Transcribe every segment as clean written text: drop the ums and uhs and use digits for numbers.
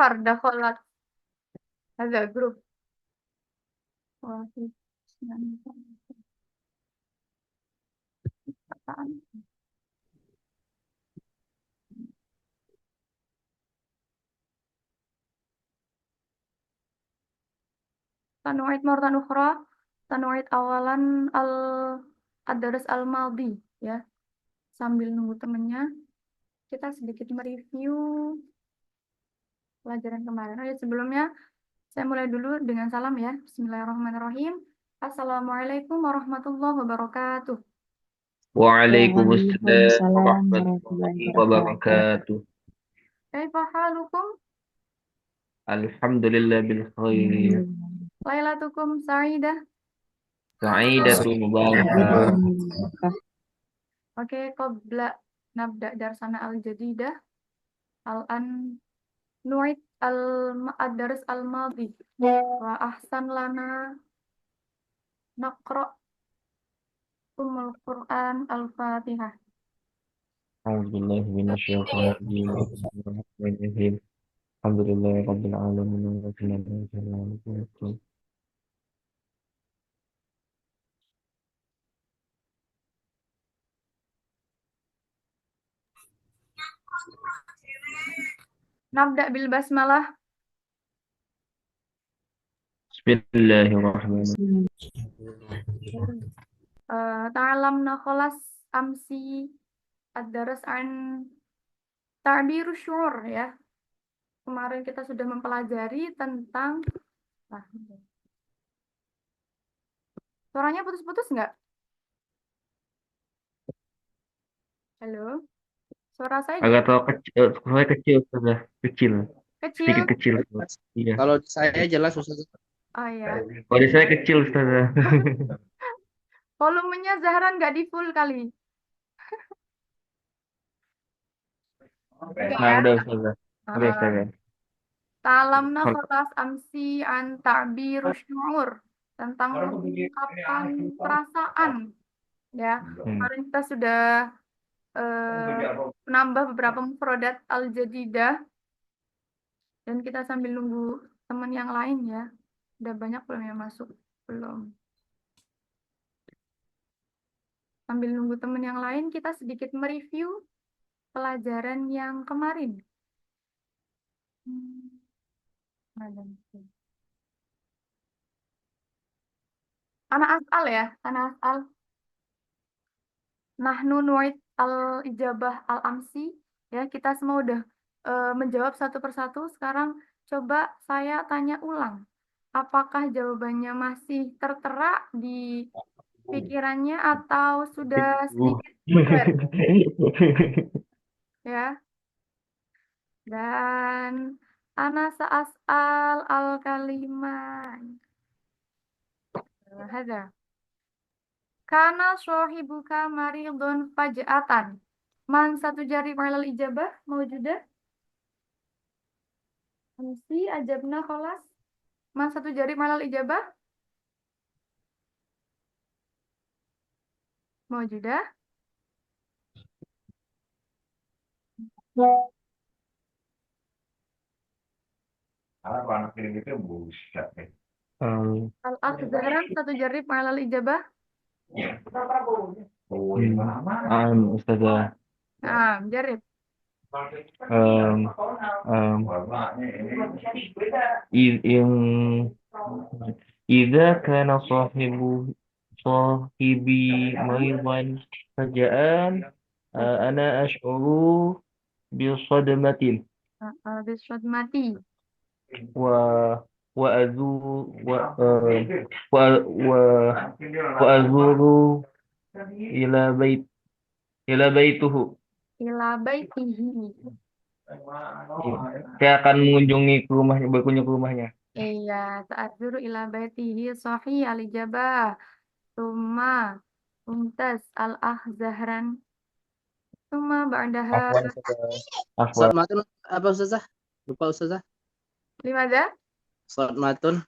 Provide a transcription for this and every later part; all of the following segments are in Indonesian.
nafar dakhalat hadza grup. Wahid, isnan, salasa. Sanu'id marratan ukhra. Sanu'id awalan ad-dars al-madhi ya. Sambil nunggu temennya, kita sedikit mereview pelajaran kemarin. Oh ya, sebelumnya saya mulai dulu dengan salam ya. Bismillahirrahmanirrahim. Assalamualaikum warahmatullahi wabarakatuh. Waalaikumsalam Waalaikumsalam warahmatullahi warahmatullahi wabarakatuh. wabarakatuh. Kaifa halukum? Alhamdulillah bil khair. Lailatukum sa'idah. Sa'idatun mubarakah. Oke, qabla nabda darsana al-jadidah. Al-an nu'id ad-dars al-madhi. Wa ahsan lana naqra umul Qur'an al-Fatihah. A'udzubillahi minasyaitonir rajim. Bismillahirrahmanirrahim. Alhamdulillah rabbil alamin wa sallallahu alaihi wasallam. Nabda bil basmalah. Bismillahirrahmanirrahim. Ta'alamna kholas amsi ad-daras an ta'biru syur ya. Kemarin kita sudah mempelajari tentang suaranya putus-putus nggak? Halo? Suara saya Agak terlalu kecil, saya kecil sudah kecil, sedikit kecil? kecil. Iya. Kalau saya jelas Ustaz. Oh ya. Kalau saya kecil sudah. Volumenya Zahra nggak di full kali. Oke Nah, ya. udah sudah. Oke, saya. Ta'alamna kholas amsi an ta'biru syur. Tentang mengungkapkan perasaan. Ya, kemarin kita sudah menambah beberapa mufradat al-jadidah dan kita sambil nunggu teman yang lain ya. Udah banyak belum yang masuk? Belum. Sambil nunggu teman yang lain, kita sedikit mereview pelajaran yang kemarin. Anak asal ya, anak asal. Nahnu nu'id al-ijabah al-amsi. Ya, kita semua udah menjawab satu persatu. Sekarang coba saya tanya ulang. Apakah jawabannya masih tertera di pikirannya atau sudah sedikit clear? Ya. Dan ana sa'as'al al-kalimah. Hadza. Kana sahibuka maridun faj'atan. Man satu jari malal ijabah mawjudah? Amsi ajabna kholas. Man satu jari malal ijabah? Mawjudah? Anak ini itu buset nih. Al-Akh Zahran satu jari malal ijabah? Ustazah. Jarib. Yang Idza kana sahibi maridan faja'an ana ash'uru bi sadmatin Biswad mati. wa wa azu wa wa wa wa azuru ila bait ila baituhu. Ila baitihi. Saya akan mengunjungi ke rumahnya, berkunjung ke rumahnya. Iya, ta'adzuru ila baitihi sahih al-ijabah. Tuma umtaz al-akh Zahran. Tuma ba'daha Afwan, Salat afwan. matun apa Ustazah? Lupa Ustazah. limada? Salat matun.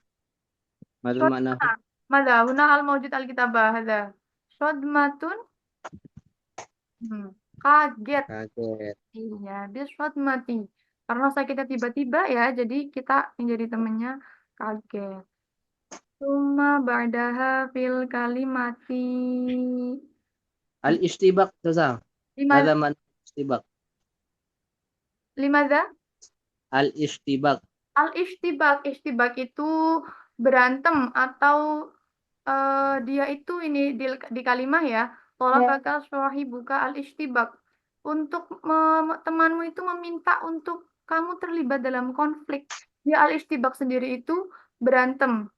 Matun mana? Mada huna al mawjud al-kitabah hadza. Shodmatun. Kaget. Kaget. Iya, biswadmati. Karena sakitnya tiba-tiba ya, jadi kita yang jadi temennya kaget. Summa ba'daha fil kalimati. Al-istibak Ustazah. Lima, Mada makna istibak? limadha? Al-istibak. Al-ishtibak. Ishtibak itu berantem atau dia itu ini di kalimah ya. Tolabaka buka al-ishtibak. Untuk temanmu itu meminta untuk kamu terlibat dalam konflik. Dia al-ishtibak sendiri itu berantem.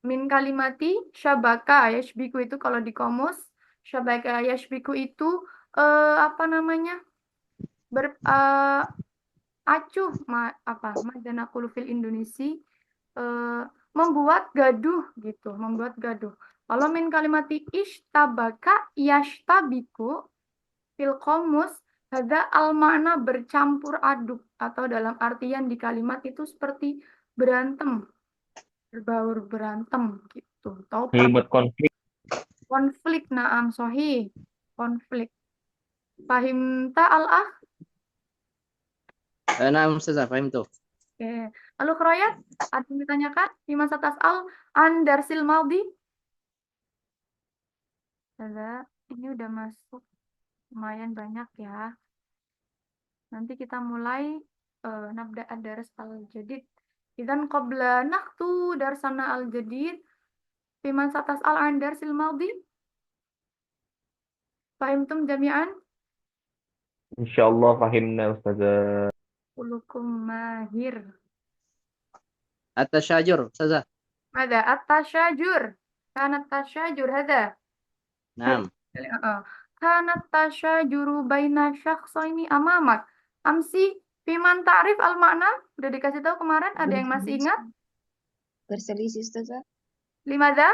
Min kalimati syabaka yashbiku itu kalau di komus syabaka yashbiku itu apa namanya ber acuh apa madanakulu fil Indonesia eh, membuat gaduh gitu, membuat gaduh. Kalau min kalimati ishtabaka yashtabiku fil komus ada al makna bercampur aduk atau dalam artian di kalimat itu seperti berantem, berbaur berantem gitu. Tahu Jadi buat konflik. konflik naam sohi konflik. Fahim al-ah. Nah, Ustazah, paham tuh. Oke. Lalu Kroyat, ada yang ditanyakan? Lima satas al Andarsil Maldi. Ada. Ini udah masuk lumayan banyak ya. Nanti kita mulai nabda ad-dars al-jadid. Idan qabla naktu darsana al-jadid. Lima satas al Andarsil Maldi. Fahimtum jami'an? Insyaallah fahimna Ustazah. Kulukum mahir. At-tasyajur Ustazah. Mada at-tasyajur. Kanat tasyajur hada. Naam. Kanat tasyajuru baina syakhsaini amamak. Amsi fiman ta'rif al-makna. Udah dikasih tahu kemarin, ada yang masih ingat? Berselisih, Ustazah. Limada?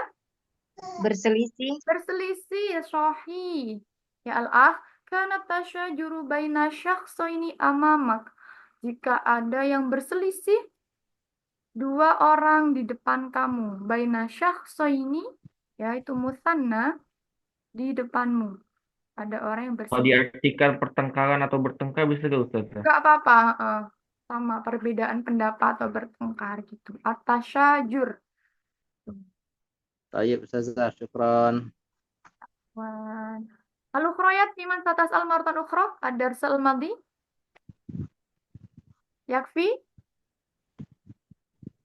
Berselisih. Berselisih, sahih. Ya al-ah, kanat tasyajuru baina syakhsaini amamak. Jika ada yang berselisih, dua orang di depan kamu. Baina syakhsaini, yaitu musanna, di depanmu. Ada orang yang Kalau berselisih. diartikan pertengkaran atau bertengkar bisa gak Ustazah? Gak apa-apa, sama perbedaan pendapat atau bertengkar gitu. At-tasyajur. Tayyib Ustazah, syukran. Lalu kroyat iman satas al-martan ukhra ad-dars al-madi. Yakfi?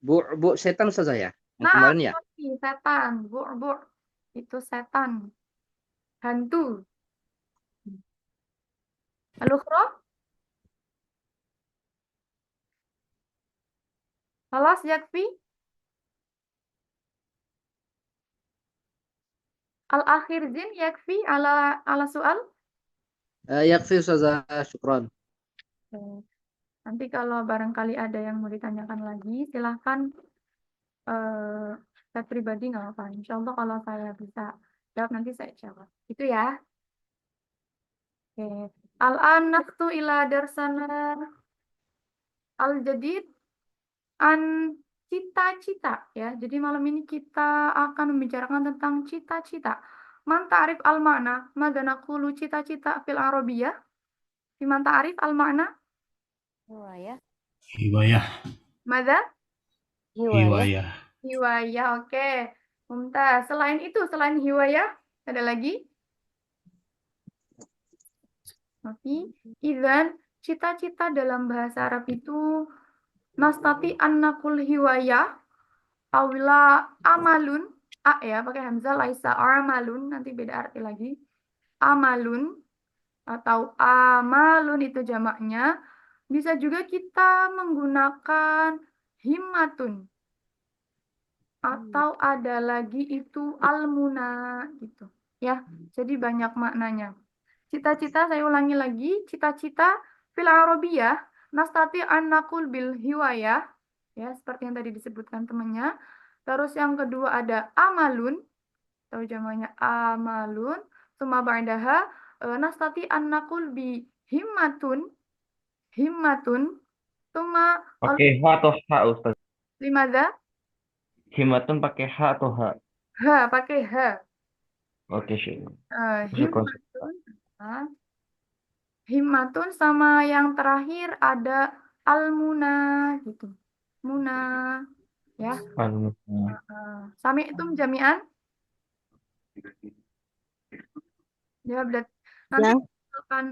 Bu setan Ustazah ya? Yang Nah, kemarin ya? setan, bu. Itu setan. Hantu. Lalu ukhra? Halas yakfi? Al-akhir zin yakfi ala soal? Yakfi Ustazah, syukran. Nanti kalau barangkali ada yang mau ditanyakan lagi, silahkan saya pribadi nggak apa-apa. Insya Allah kalau saya bisa jawab nanti saya jawab. Itu ya. Oke. Al-an naftu ila darsana al-jadid an cita-cita ya. Jadi malam ini kita akan membicarakan tentang cita-cita. Man ta'rif al-makna? Mada naqulu cita-cita fil arabiyah? Man ta'rif al-makna? Hiwayah. Hiwayah. Mada? Hiwayah. Hiwayah, oke. Mumtaz. Selain itu, selain hiwayah, ada lagi? Oke. Idzan, cita-cita dalam bahasa Arab itu nastati annakul hiwayah awila amalun. A ya, pakai hamzah laisa amalun, nanti beda arti lagi. Amalun atau amalun itu jamaknya. Bisa juga kita menggunakan himmatun. Atau ada lagi itu almuna gitu. Ya, jadi banyak maknanya. Cita-cita saya ulangi lagi, cita-cita fil arabiyah nastati an naqul bil hiwayah ya seperti yang tadi disebutkan temannya. Terus yang kedua ada amalun atau jamaknya amalun, summa ba'daha nastati an naqul bi himmatun himmatun summa Pakai H atau H Ustaz? limadha Himatun pakai H atau H? pakai H. Oke, syukran. Himmatun. Himmatun sama yang terakhir ada al-muna gitu. Muna ya. Al-Mu'min. Sami'tum jami'an? Ya, berarti nanti Ya, misalkan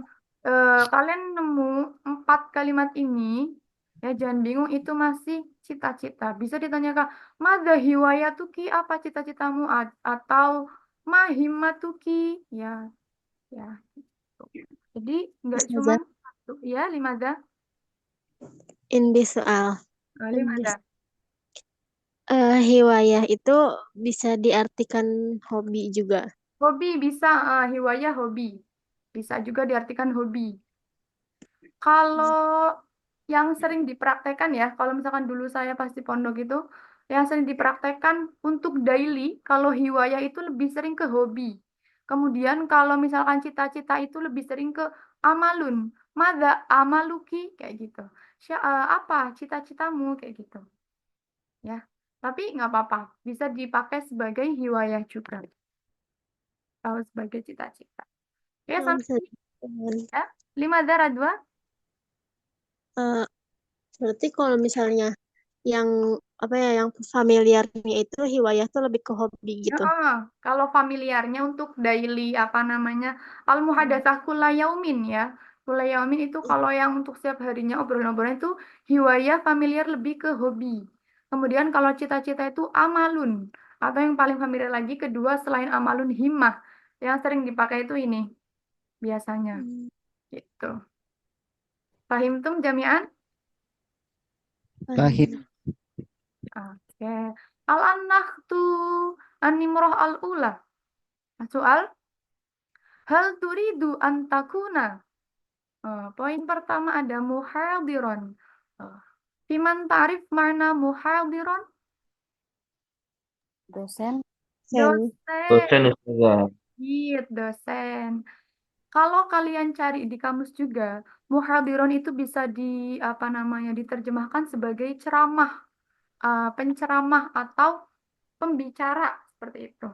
kalian nemu 4 kalimat ini, ya jangan bingung itu masih cita-cita. Bisa ditanyakan, Mada hiwayatuki, apa cita-citamu? Atau mahimmatuki, ya, ya. Jadi nggak cuma Ustazah. satu, ya, limada, Indi soal. limada. Hiwayah itu bisa diartikan hobi juga. Hobi bisa, hiwayah hobi. Bisa juga diartikan hobi. Kalau yang sering dipraktekkan ya, kalau misalkan dulu saya pasti pondok itu, yang sering dipraktekkan untuk daily, kalau hiwayah itu lebih sering ke hobi. Kemudian kalau misalkan cita-cita itu lebih sering ke amalun. Mada amaluki kayak gitu. Apa cita-citamu kayak gitu. Ya, tapi nggak apa-apa, bisa dipakai sebagai hiwayah juga, atau sebagai cita-cita. Ya, Oh, bisa sampai diartikan. ya. Lima darah dua. Eh, Berarti kalau misalnya yang apa ya, yang familiarnya itu hiwayah tuh lebih ke hobi gitu. Heeh, kalau familiarnya untuk daily apa namanya al-muhadatsah kulla yaumin ya. Kulla yaumin itu kalau yang untuk setiap harinya obrolan-obrolan itu hiwayah familiar lebih ke hobi. Kemudian kalau cita-cita itu amalun atau yang paling familiar lagi kedua selain amalun himmah yang sering dipakai itu ini biasanya Hmm. gitu. Fahimtum jami'an? Fahim. Oke. Al-annahtu an-nimroh al-ula. Soal hal turidu antakuna. Poin pertama ada muhadiron. Fiman tarif mana muhadiron? Dosen. Sen. Dosen Dosen. Ustazah. Iya, dosen. Kalau kalian cari di kamus juga, muhadiron itu bisa di apa namanya diterjemahkan sebagai ceramah, penceramah atau pembicara seperti itu.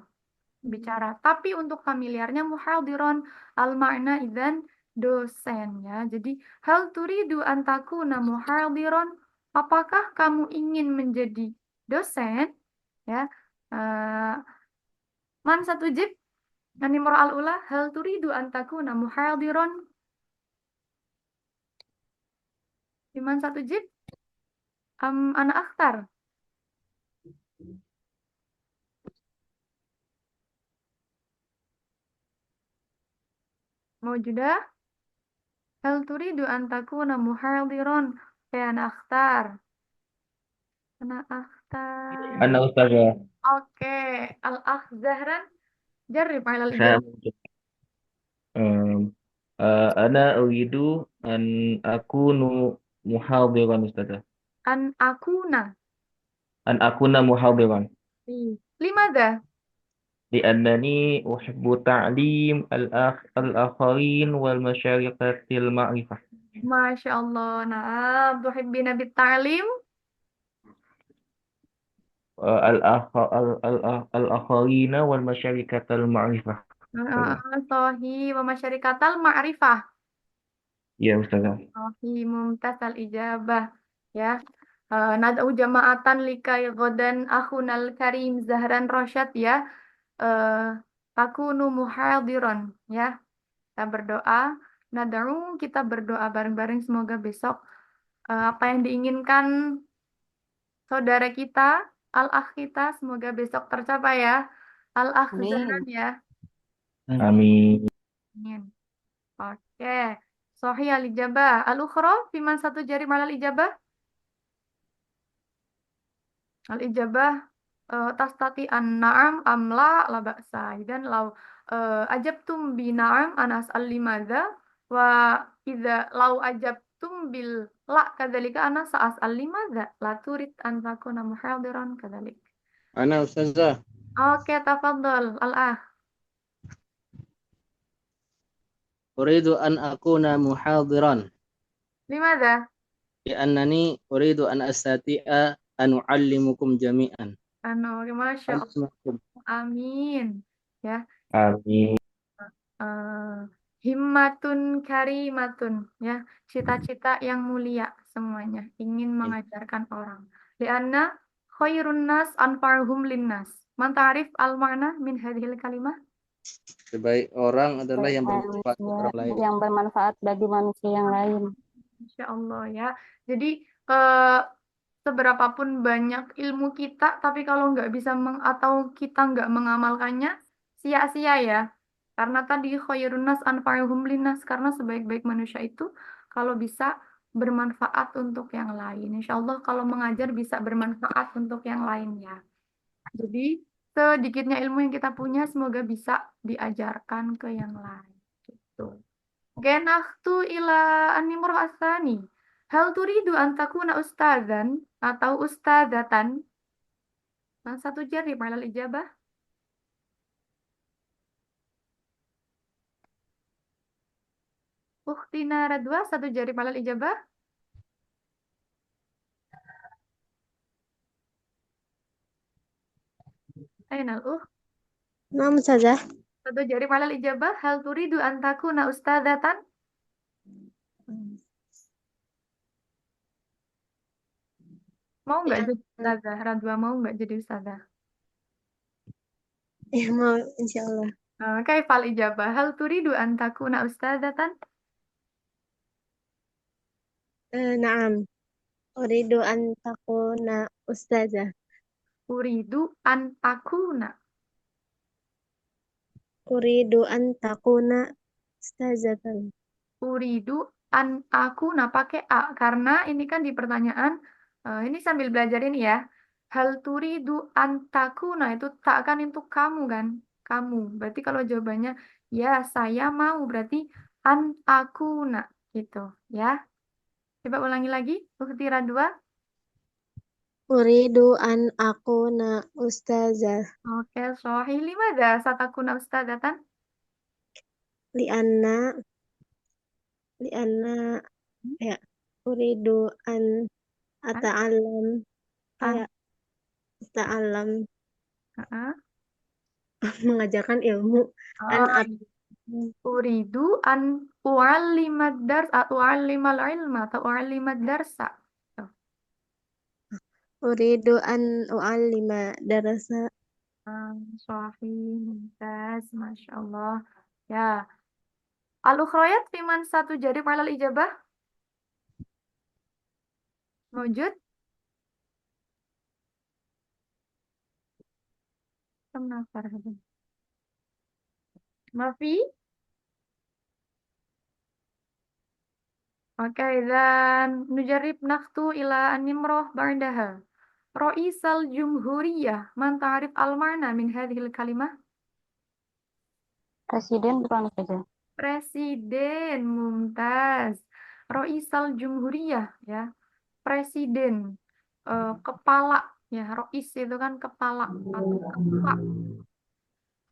Bicara. Tapi untuk familiarnya muhadiron al-ma'na idzan dosen ya. Jadi hal turidu antakuna muhadiron? Apakah kamu ingin menjadi dosen? Ya. Eh, man satu jib Nanimur al-ula hal turidu antakuna muhadiron? Iman satu jib? Anak akhtar. Mau juga? Hal turidu antakuna muhadiron? Ya anak akhtar. Anak akhtar. Ana Ustazah. Oke, Al-Akh Zahran, jarib ala Saya al-ijabah. um, ana uridu an akunu muhadiran Ustazah. An akuna. An akuna muhadiran. Limada? لأنني أحب تعليم الآخرين والمشاركة المعرفة. Masya Allah. Nah, tuhibbina bit-ta'lim. الآخرين والمشاركة المعرفة. Sohi wa masyarikatal ma'rifah. Ya Ustazah. Sohi mumtaz al-ijabah. Ya. Nad'u jama'atan likai ghadan akhunal karim Zahran Rosyad ya. Takunu muhadiron. Ya. Kita berdoa. Nad'u, kita berdoa bareng-bareng semoga besok apa yang diinginkan saudara kita, al-akh kita, semoga besok tercapai ya. Al-akh Zahran Amin. ya. Amin. Amin. Oke. Sohi al-ijabah. Al-ukhra, fiman satu jari malal ijabah. Al-ijabah, tastati an-na'am amla la ba'sa. Dan lau ajabtum bi na'am anas al-limadha wa idza lau ajabtum bil la kadzalika anas sa'as al-limadha la turid an takuna muhadiran kadzalik. Ana Ustazah. Oke, tafadhol al-akh. Uridu an akuna muhadiran. Limadha? Li'annani uridu an astati'a an u'allimukum jami'an. Masya Allah. Amin. Ya. Amin. eh, Himmatun karimatun, ya, cita-cita yang mulia semuanya, ingin mengajarkan orang. Lianna khairun nas anfa'uhum linnas. Man ta'rif al-ma'na min hadhil kalimah? Sebaik orang adalah yang bermanfaat untuk Manusia orang lain. yang bermanfaat bagi manusia yang lain. Insya Allah ya. Jadi eh, seberapapun banyak ilmu kita, tapi kalau nggak bisa atau kita nggak mengamalkannya, sia-sia ya. Karena tadi khairun nas anfa'uhum linnas, karena sebaik-baik manusia itu kalau bisa bermanfaat untuk yang lain. Insya Allah kalau mengajar bisa bermanfaat untuk yang lain ya. Jadi sedikitnya ilmu yang kita punya semoga bisa diajarkan ke yang lain. Gitu. Genahtu ila animur asani. Hal turidu an takuna ustadzan atau ustadzatan? Yang satu jari malal ijabah. Ukhtina radwa satu jari malal ijabah. Ainal Naam Ustazah. satu jari malal ijabah. Hal turidu an takuna ustadzatan? Mau nggak Ya, jadi ustadzah? Radwa mau nggak jadi ustadzah? ya mau insya Allah. Kaifal ijabah. Hal turidu an takuna ustadzatan? Naam. Uridu an takuna ustazah. Uridu an akuna. Uridu an takuna ustazatan. Uridu an aku nah pakai a karena ini kan di pertanyaan ini sambil belajar ini ya. Hal turidu an takuna itu tak kan untuk kamu kan? Kamu. Berarti kalau jawabannya ya saya mau berarti an akuna gitu ya. Coba ulangi lagi. Uktira dua. Uridu an akuna ustazah. Oke, sahih limada satakuna ustadzatan? Lianna lianna ya uridu an An, ata'allam an, kayak ta'allam ah, mengajarkan ilmu an ah. Uridu an u'allimad dars atau u'allimal ilma atau u'allimad darsa. Tuh. uridu an u'allima darasa. Sahih, mumtaz, Masya Allah. Ya. Al-ukhrayat fiman satu jari palal ijabah. Mewujud. Kenapa? Mafi. Oke, dan nujarib naktu ila animroh ba'daha. Roisal jumhuriyah. Man ta'arif al-marna min hadhil kalimah. Presiden bukan saja. Presiden, mumtaz. Roisal jumhuriyah, ya. Presiden. Kepala, ya. Rois itu kan kepala atau ketua.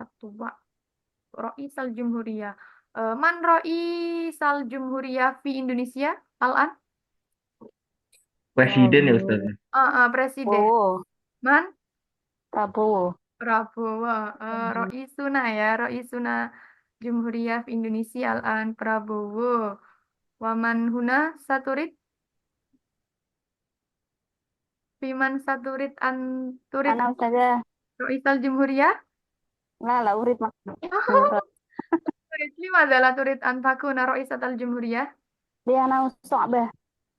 Ketua. Roisal jumhuriyah. Man Roisal jumhuriyah fi Indonesia? Al-an? Presiden ya Prabowo. Ustazah. Presiden. Prabowo. Man? Prabowo. Prabowo. Roisuna ya. Roisuna Jumhuriyah Indonesia Al-an Prabowo. Waman huna saturit Fiman saturit an turit Ana saja. Roisal Jumhuriyah. Lah urit maksudnya. Turit lima adalah turit antakuna Roisatal Jumhuriyah. Dia ana so'bah.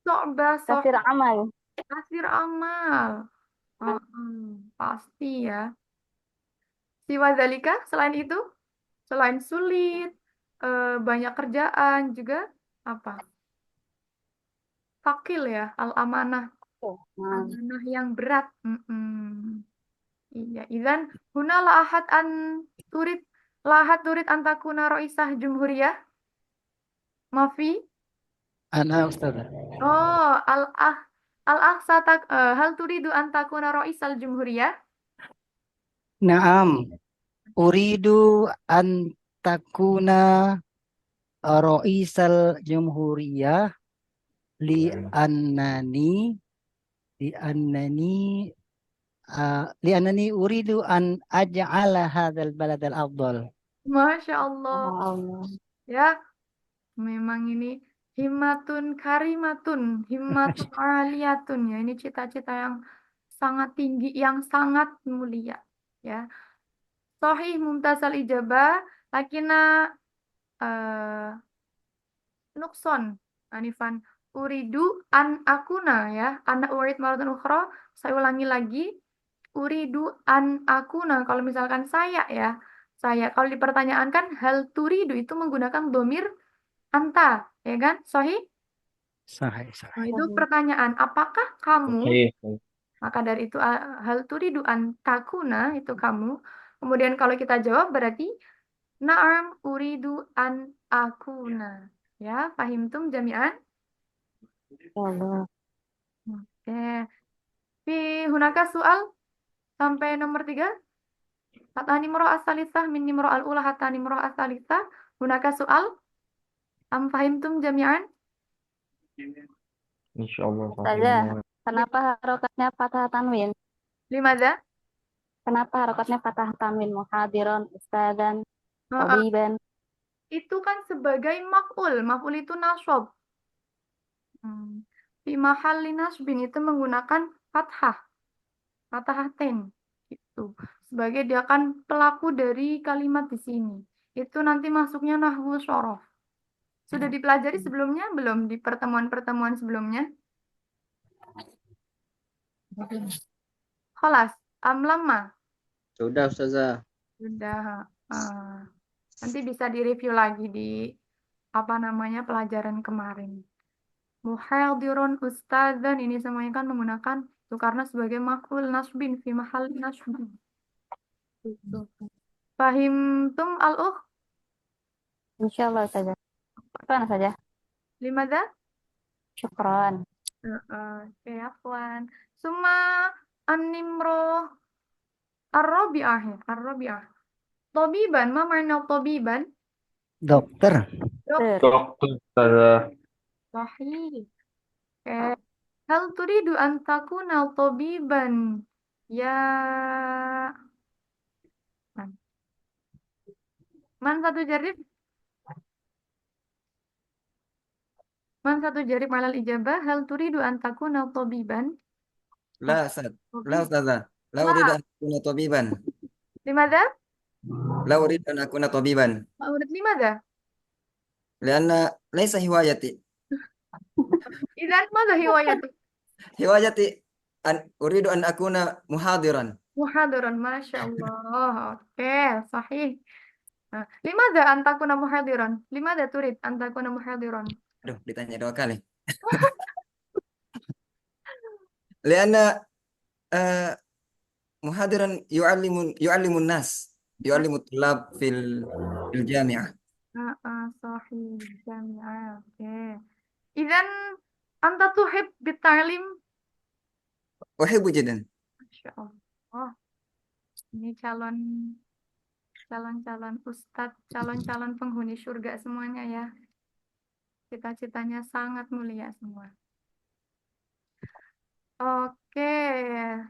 So'bah soh Kasir amal. kasir amal. Pasti ya. Siwa zalika, selain itu, selain sulit, banyak kerjaan juga apa? Fakil ya, al-amanah. Amanah yang berat. Iya, idan huna lahat an turid lahat turid antakuna roisah jumhuriyah. Mafi. Ana Ustazah. Oh, al-ah satak hal turidu antakuna roisal jumhuriyah. Naam, uridu an takuna Roisal Jumhuriyah li annani li annani li annani uridu an aj'ala hadzal balad al afdal. Masya Allah. Allah. Ya, Memang ini himmatun karimatun, himmatun aliyatun ya. Ini cita-cita yang sangat tinggi, yang sangat mulia ya. Sahih mumtazal ijabah, lakina eh nukson anifan uridu an akuna ya. Anak urid maratan ukhra. Saya ulangi lagi. Uridu an akuna. Kalau misalkan saya ya. Saya. Kalau di pertanyaan kan hal turidu itu menggunakan domir anta. Ya kan? Sahih? Sahih, Nah, sahih. itu pertanyaan. Apakah kamu? Sahih. Maka dari itu hal turidu an takuna itu kamu. Kemudian kalau kita jawab berarti na'am uridu an akuna. Ya, fahimtum jami'an? Allah. Oke. Fi hunaka soal sampai nomor 3. Hatta nimro as-salisah min nimro al-ula hatta nimro as-salisah. Hunaka soal. Am fahimtum jami'an? Insyaallah Ustazah, sahih. kenapa harokatnya fathah tanwin? Limadha? Kenapa harokatnya fathah tanwin? Muhadiron, ustadan, Heeh. tabiban. Itu kan sebagai maf'ul. Maf'ul itu nasab. Fi mahalli nasbin itu menggunakan fathah. Fatahatain. Gitu. Sebagai dia kan pelaku dari kalimat di sini. Itu nanti masuknya nahwu syaraf. Sudah dipelajari sebelumnya? Belum di pertemuan-pertemuan sebelumnya? Khalas. Am lama? Sudah Ustazah. Sudah. Nanti bisa direview lagi di apa namanya pelajaran kemarin. Muhadirun ustadzan ini semuanya kan menggunakan itu karena sebagai maf'ul nasbin fi mahal nasbin. Gitu. Fahimtum al-ukh? Insyaallah Ustazah. Syukran saja. Limadha? Syukran. Oke, afwan. Summa an-nimro ar-rabi'ah ya, ar-rabi'ah. Tabiban, ma makna tabiban? Dokter. Dok, Dokter Ustazah. sahih. Oke. Hal turidu an takuna tabiban? Ya. Man satu jarib? Man satu jarib alal ijabah. Hal turidu an takuna tabiban? لا أستاذ لا Tabib. أستاذة لا La. أريد أن أكون طبيبا Limadha? لا أريد أن أكون طبيبا Ma'urid limadha? لأن ليس هوايتي Idan madha hiwayat? هوايتي أن أريد أن أكون محاضرا Muhadiran, Masya Allah. Oke, sahih. Nah, limadha antakuna muhadiran? Limadha turid antakuna muhadiran? aduh ditanya 2 kali لأن آه، محاضرا يعلم الناس يعلم الطلاب في الجامعة Sahih. Jami'ah. Oke. Idan anta tuhib bita'lim? أحب جدا Masya Allah. Ini calon-calon ustadz, calon-calon penghuni surga semuanya ya. Cita-citanya sangat mulia semua. Oke,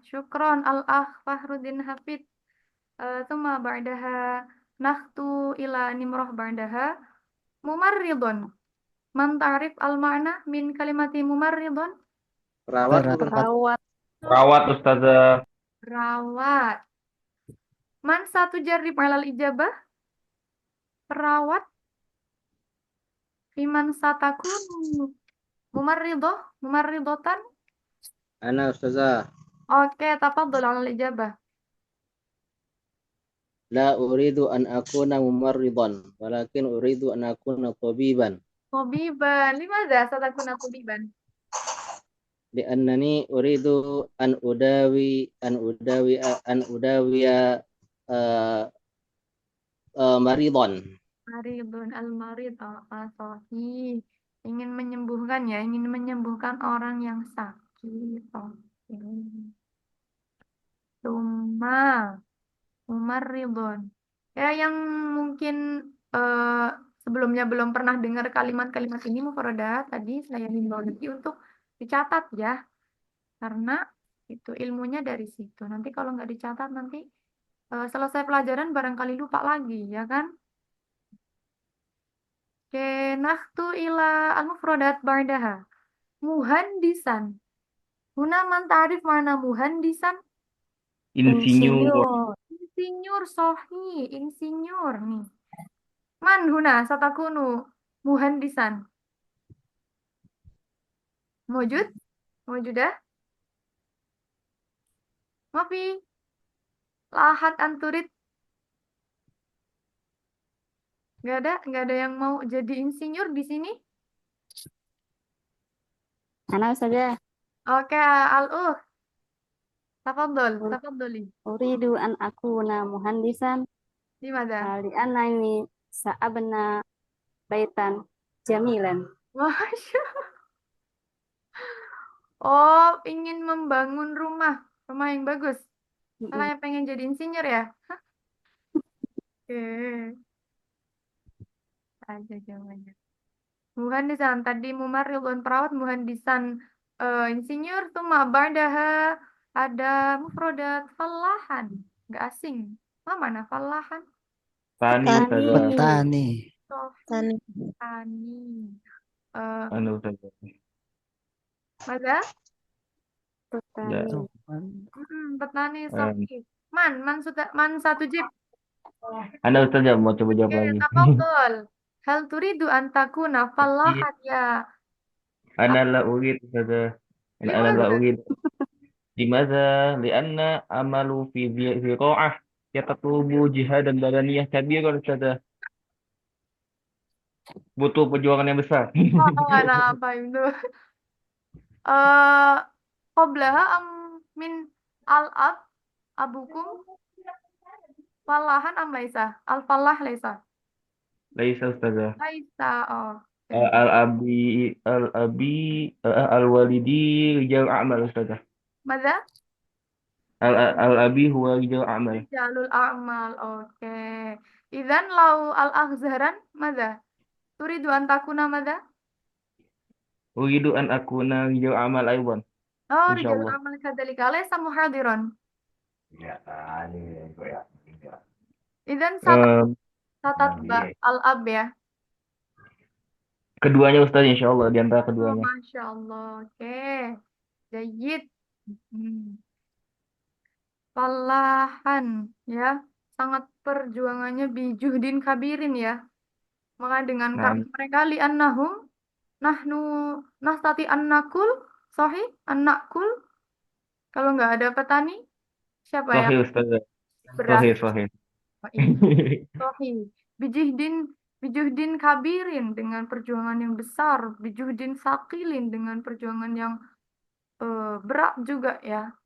syukron al-akh Fahruddin Hafid. Tuma ba'daha nakhtu ila nimroh ba'daha mumarridun. Man ta'rif al-ma'na min kalimati mumarridun? Perawat Perawat. bukan Pak? Perawat. Perawat Ustazah. Perawat. Man satu jarib alal ijabah? Perawat. Fiman satakun mumarridoh, mumarridotan. Ana Ustazah. Oke, tafadhol alal ijabah. La uridu an akuna mumarridan, walakin uridu an akuna tabiban. Tabiban. Limadha satakuna tabiban? Li'annani uridu an udawi maridon. Maridun al-marid. Sahih. Ingin menyembuhkan ya, ingin menyembuhkan orang yang sakit. Oke. Tuma mumarridun. Ya, yang mungkin sebelumnya belum pernah dengar kalimat-kalimat ini mufradat tadi saya himbau lagi untuk dicatat ya. Karena itu ilmunya dari situ. Nanti kalau nggak dicatat nanti selesai pelajaran barangkali lupa lagi, ya kan? Oke, nahtu ila al-mufradat ba'daha. Muhandisan. Huna man ta'rif mana muhandisan? Insinyur. Insinyur, sohi. Insinyur nih. Man huna satakunu muhandisan. Mujud? Mujudah? Mafi. Lahat anturit. Nggak ada yang mau jadi insinyur di sini? Ana saja. Oke, al-uh. Tafadholi. Uridu an akuna muhandisan Di mana? li'anna ini sa'abna baitan jamilan. Masya. Oh, ingin membangun rumah yang bagus. Makanya pengen jadi insinyur ya? Oke. Aja jawabannya. Muhandisan tadi mumarridun perawat, muhandisan insinyur tuh ba'daha ada mufrodat fallahan. Nggak asing. Mana fallahan? Tani Petani. Ustazah. Petani. Tani. Tani. Anu Ustazah. Mada? Ya. Petani sofi. Man satu jib. Anda Ustazah mau coba jawab Oke, lagi. tafadhol. Hal turidu an takuna fallahan ya? Ana la urid Ustazah. Ana la Limadha? urid. Limadha? Lianna amalu fi zira'ah yatatlubu jihadan badaniyah kabiran Ustazah. Butuh perjuangan yang besar. Ana apa itu? Qablaha am min al-ab abukum fallahan am laisa? Al-fallah laisa. Laisa Ustazah. Laisa. Oh. Al-walidi rijal a'mal Ustazah. Mada? Al-abi huwa rijal a'mal. Jalul a'mal. Oke. Idzan lau al-akhzaran mada? Turidu an takuna mada? Uridu an akuna rijal a'mal aywan. Oh, rijal Insyaallah. amal kadzalika laysa muhadiron. Idzan satatba al-ab ya. Keduanya Ustaz insyaallah di antara Oh, keduanya. Masya Allah. Oke. Jayid. Fallahan ya. Sangat perjuangannya bijuhdin kabirin ya. Maka dengan Nah, karena mereka li'annahum nahnu nastati an-nakul sahih an-nakul. Kalau nggak ada petani, siapa yang sahih Ustaz. beras? Sahih. Oh, ini sahih. Bijuhdin kabirin dengan perjuangan yang besar, bijuhdin sakilin dengan perjuangan yang berat juga ya.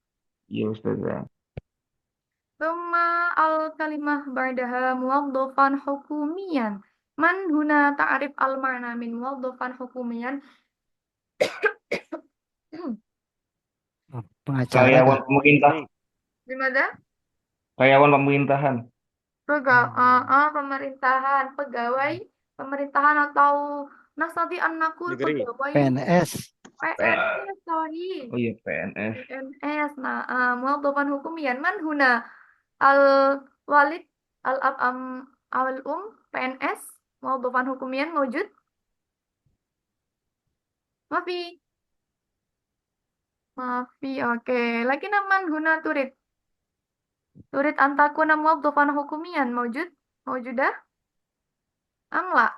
Iya Ustaz. Thumma al-kalimah ba'daha muwaddafan hukumiyan. Man huna ta'rif al-ma'na min muwaddafan hukumiyan? Pengacara. Karyawan pemerintah. Gimana? Karyawan pemerintahan. Pemerintahan, pegawai pemerintahan atau nasati an-nakul pegawai PNS. PNS, sorry. Oh iya PNS. PNS. Nah, muwaddafan hukumiyan man huna al-walid al-ab al-um PNS muwaddafan hukumiyan mawjud? Maafi, oke. Lagi man huna turid. Turid antakuna muwaddafan hukumiyan mawjud? Mawjudah? Amla.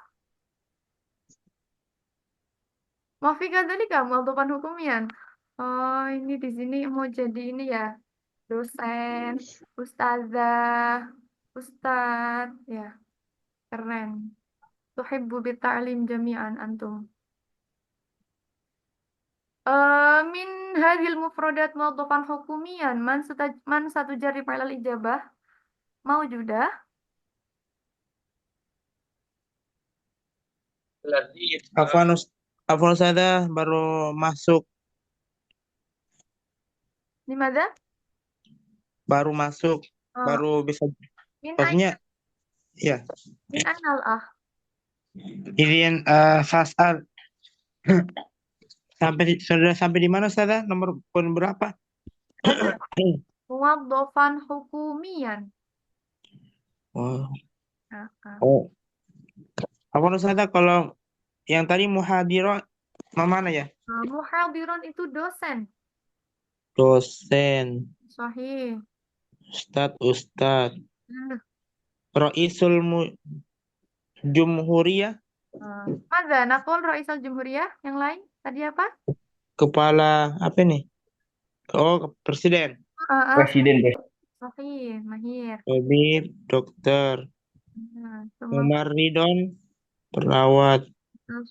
Maafi kadzalika muwaddafan hukumiyan. Oh, ini di sini mau jadi ini ya. Dosen, ustazah, ustad, ya. Keren. Tuhibbu bita'lim jami'an antum. Min hadhil mufradat muwaddafan hukumiyan man satu jari fa'ilal ijabah maujudah. Afwan Ustazah baru masuk. Di mana? Baru masuk. Baru bisa. Min Maksudnya ya. Min anal Izin fasal. Sudah sampai di mana Ustazah? Nomor poin berapa? muwaddafan hukumiyan. Oh. Nah, Oh. Apa Ustazah kalau yang tadi muhadiro mana ya? Muhadiron itu dosen. Dosen, Sahih. Ustad. Hmm. Roisul Jumhuriyah, Mada nakul Raisal Jumhuriyah. Yang lain tadi apa? kepala apa nih? Oh, presiden. Presiden, Sahih, mahir. Tabib, dokter. Semua Umar Ridwan, perawat.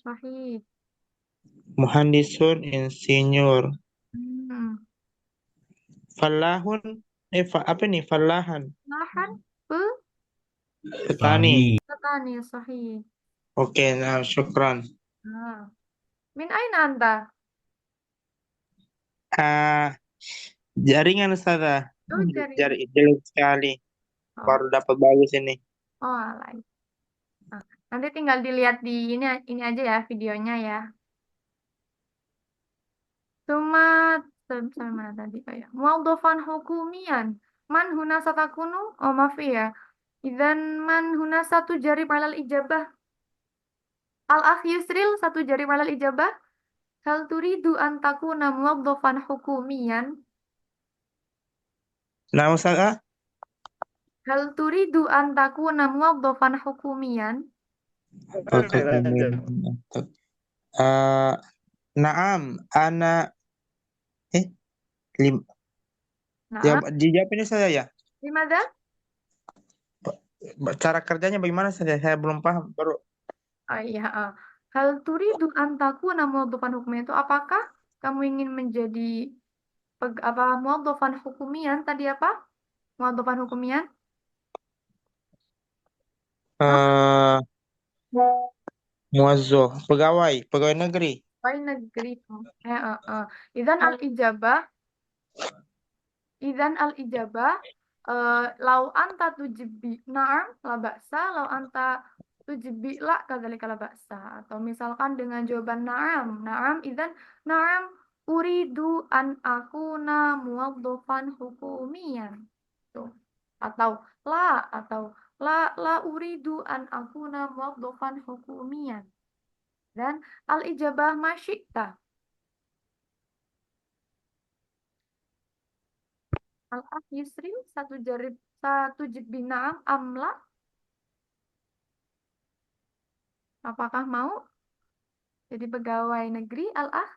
sahih. Muhandisun, insinyur. Hmm. Falahun, apa nih? Falahan, Lahan petani. petani sahih. Oke, nah, syukran. Min aina anta? Jaringan Ustazah. Oh, dari Jelek sekali. Baru dapat bagus ini. lain. Nanti tinggal dilihat di ini aja ya videonya ya. Sampai mana tadi kayak muadhafan hukumian. Man huna satakunu? Oh, maaf ya. Idzan man huna satu jari alal ijabah. Al-akh Yusril satu jari alal ijabah. Hal turidu an takuna muadhafan hukumian? Nah, Ustazah, Hal turidu an takuna muadhafan hukumian? Naam, ana Nah, dijawab ini saya ya. Limada? Cara kerjanya bagaimana saja? Saya belum paham. Baru Oh iya. Hal turidu an takuna muadhafan hukumian itu apakah kamu ingin menjadi apa muadhafan hukumian tadi apa? Muadhafan hukumian? eh pegawai negeri. Pegawai negeri. Idzan al-ijabah, idzan al-ijabah, lau anta tujibi na'am la ba'sa, lau anta tujibi la kadzalika la ba'sa. Atau misalkan dengan jawaban na'am, na'am idzan na'am uridu an akuna muwaddafan hukumiyan. Tuh. Atau la uridu an akuna muwaddafan hukumiyan. Dan al-ijabah masyikta. Al-akh Yusril satu jibbi na'am amla. Apakah mau jadi pegawai negeri al-akh?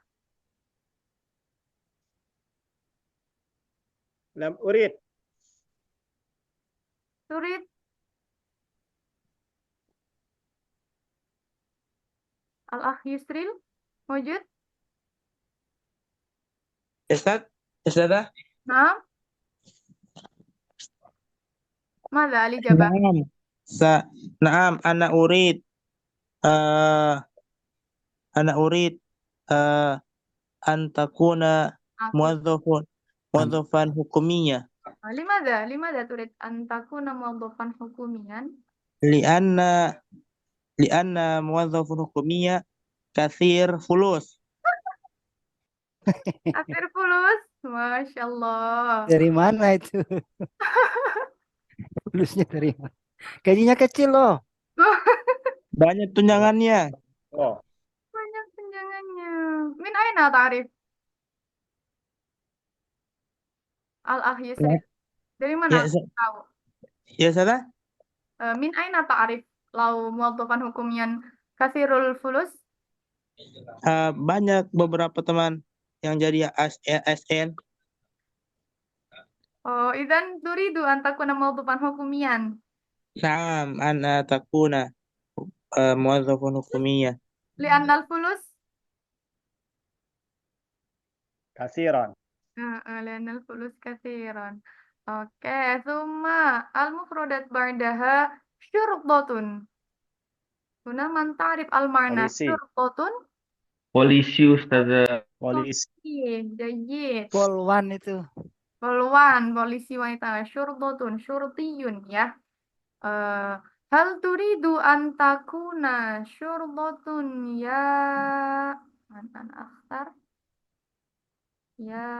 Lam urid. Turid. Al-akh Yusril wujud? Ustazah? Naam. Mada al-ijabah? Naam. Naam, ana urid an takuna muwadzafan hukumiyah. Limada turid an takuna muwaddafan hukumiyan? Lianna muwadzafan hukumiyah kathir fulus. Akhir fulus. Masya Allah. Dari mana itu? Fulusnya dari mana? Gajinya kecil loh. Banyak tunjangannya. Banyak tunjangannya. Min aina ta'rif? Al-akh Yusril. Dari mana tahu? Ya, salah? Min aina ta'rif lau muwaddafan hukumiyan kathirul fulus? Banyak beberapa teman yang jadi ASN. Oh, idzan turidu an takuna muwaddafan hukumiyan. Naam, ana takuna muwadzafan hukumiyah. Li'annal fulus? Kasiran. Li'annal fulus kathiran. Oke, summa al-mufradat ba'daha syurbatun. Huna man ta'rif al-ma'na Polisi. syurbatun? polisi, Ustazah. Polisi. Jayyid. Polwan itu. Polwan, polisi wanita. Syurbatun, syurtiyun ya. Hal turidu an takuna syurbatun ya mantan akhtar ya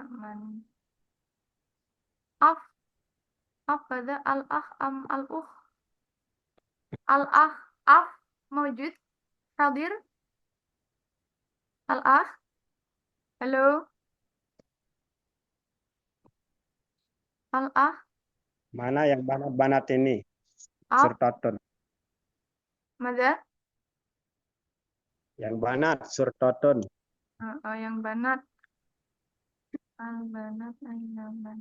man af pada al akh am al ukh al akh af Mawjud? Hadir? Al-akh? Halo? Al-akh? Mana yang banat-banat ini? Af? Surtatun. Mada? Yang banat, surtatun. Yang banat. Al-banat, al-banat.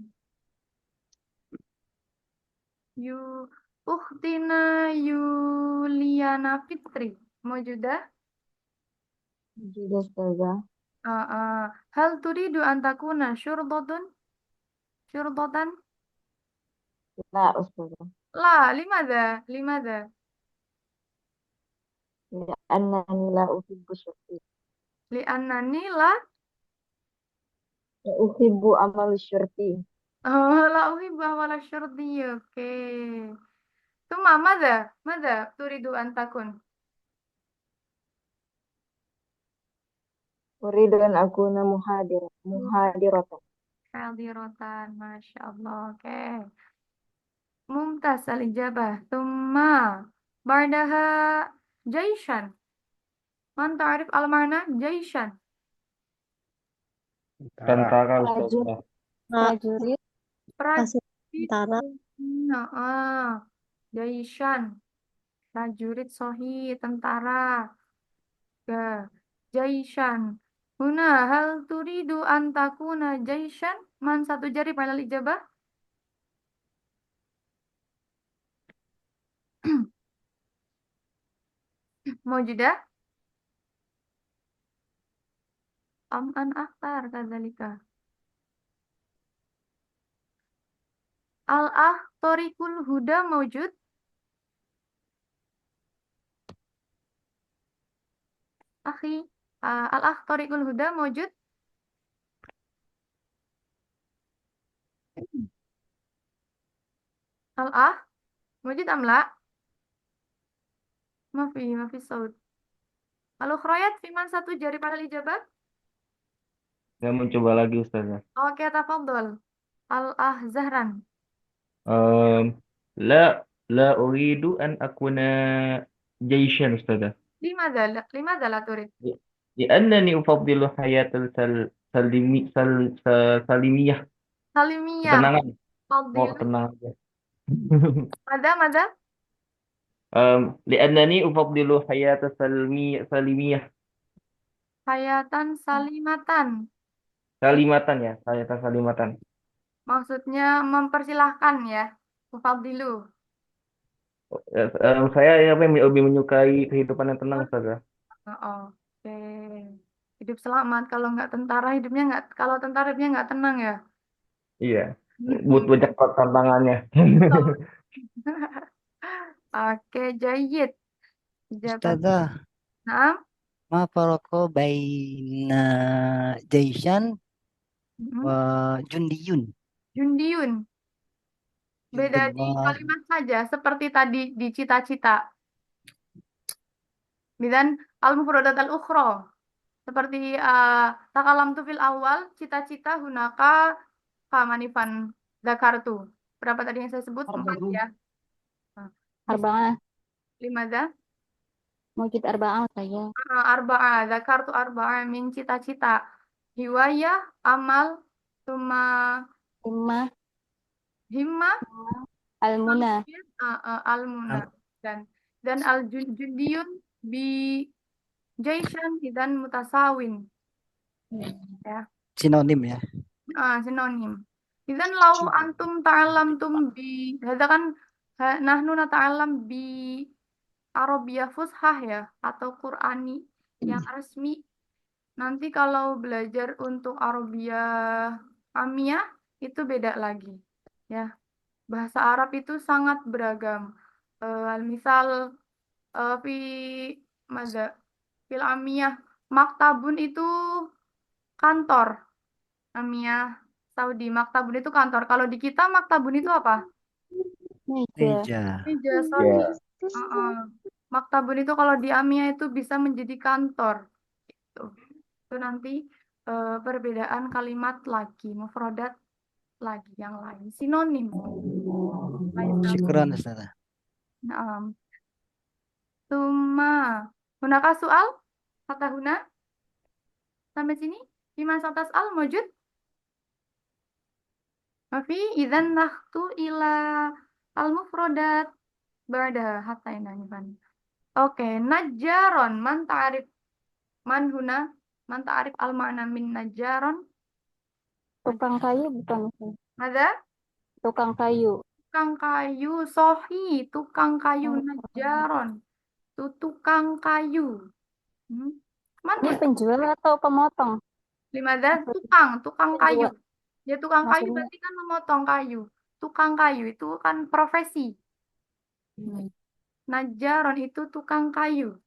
Ukhtina Yuliana Fitri. Mawjudah? Juga Ustazah. Hal turidu an takuna syurdotun? Syurdotan? La Ustazah. La, limada? Li'annani la uhibbu syurti. Li'annani la? La uhibbu amal syurti. La uhibbu amala syurdi. Oke. Tuma, mada turidu an takun? Uridu an akuna muhadiratan. Hadirotan, Masya Allah. Oke. Mumtaz al-ijabah. Tumma. Bardaha jaishan. Man ta'rif al-marna jaishan. Tentara Prajurit. Ustazah. Prajurit. Prajurit. Tentara. Jaishan. Prajurit sohi, tentara. Ya. Jaishan. Huna hal turidu an takuna jaishan? Man satu jari pada ijabah. Mawjudah? An akhtar kadzalika. Al-akh Thoriqul Huda mawjud? Akhi, Al-akh Thoriqul Huda mawjud? Al-akh mawjud am la? Mafi saud. Al-ukhrayat fiman satu jari pada ijabah? Saya mencoba lagi Ustazah. Oke, tafadhol. Al-akh Zahran. La uridu an akuna jaishan Ustazah. Limadha la turid? لأنني أفضل حياة salimiyah. Salimiyah. Ketenangan. Fadil. Tenang aja. Mada? لأنني أفضل حياة salimiyah. Hayatan salimatan. Salimatan ya, hayatan salimatan. Maksudnya mempersilahkan ya. Mufadilu. Saya lebih menyukai kehidupan yang tenang Ustazah. Oke. Hidup selamat. Kalau nggak tentara hidupnya nggak. Kalau tentara hidupnya nggak tenang ya. Iya, butuh banyak tantangannya. Oke, Jayid. Jabat. Ustazah, Nah, ma faraqu baina jaishan wa jundiyun. Jundiyun. Beda di Jundullah. kalimat saja, seperti tadi di cita-cita. Dan al-mufradat al-ukhra. Seperti takalamtu fil awal, cita-cita hunaka kamanifan zakartu. Berapa tadi yang saya sebut? 4 ya. Arba'ah. Limadha? Mawjud arba'ah saya. Arba'ah, zakartu arba'ah min cita-cita. Hiwayah, amal, tuma himmah, Al-muna. al-muna. Dan al-jundiyun bi jaishan dan mutasawin. Ya. Sinonim ya. Sinonim. Idzan lau antum ta'allamtum bi hadza kan nahnu nata'allam bi Arabiyah fushah ya atau Qur'ani yang resmi. Nanti kalau belajar untuk Arabiyah Amiyah itu beda lagi. Ya. Bahasa Arab itu sangat beragam. Misal fi madza fil Amiyah maktabun itu kantor. Amiyah Saudi maktabun itu kantor. Kalau di kita maktabun itu apa? Meja. Meja, sorry. Maktabun itu kalau di Amiyah itu bisa menjadi kantor. Itu nanti perbedaan kalimat lagi, mufradat lagi yang lain, sinonim. Syukran Ustazah. Nah, Summa. Hunaka soal? Kata huna? Sampai sini? Bima atas al mujud? Mafi idzan nakhtu ila al mufrodat ba'da hatta inanifan. Oke, najjaron man ta'arif man huna man ta'arif al ma'na min najjaron. Tukang kayu bukan Ustaz? Ada Tukang kayu. tukang kayu sohi, tukang kayu Oh, najjaron. Itu tukang kayu. Man ini penjual atau pemotong? Limada tukang kayu. Penjual. Ya tukang kayu Maksudnya berarti kan memotong kayu. Tukang kayu itu kan profesi. Najjaron itu tukang kayu.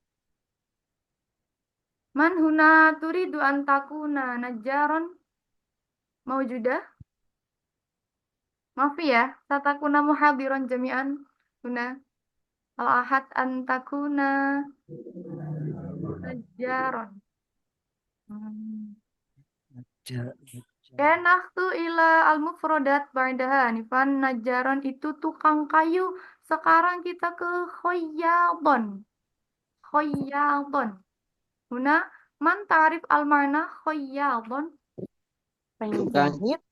Man huna turidu an takuna najjaron maujudah. Maaf ya, satakuna muhadiron jami'an huna. Al-ahad an takuna najjaron. Kenahtu ila al-mufrodat ba'daha nifan najjaron itu tukang kayu. Sekarang kita ke khoyyadon. Khoyyadon. Huna man ta'rif al-ma'na khoyyadon? Penjahit.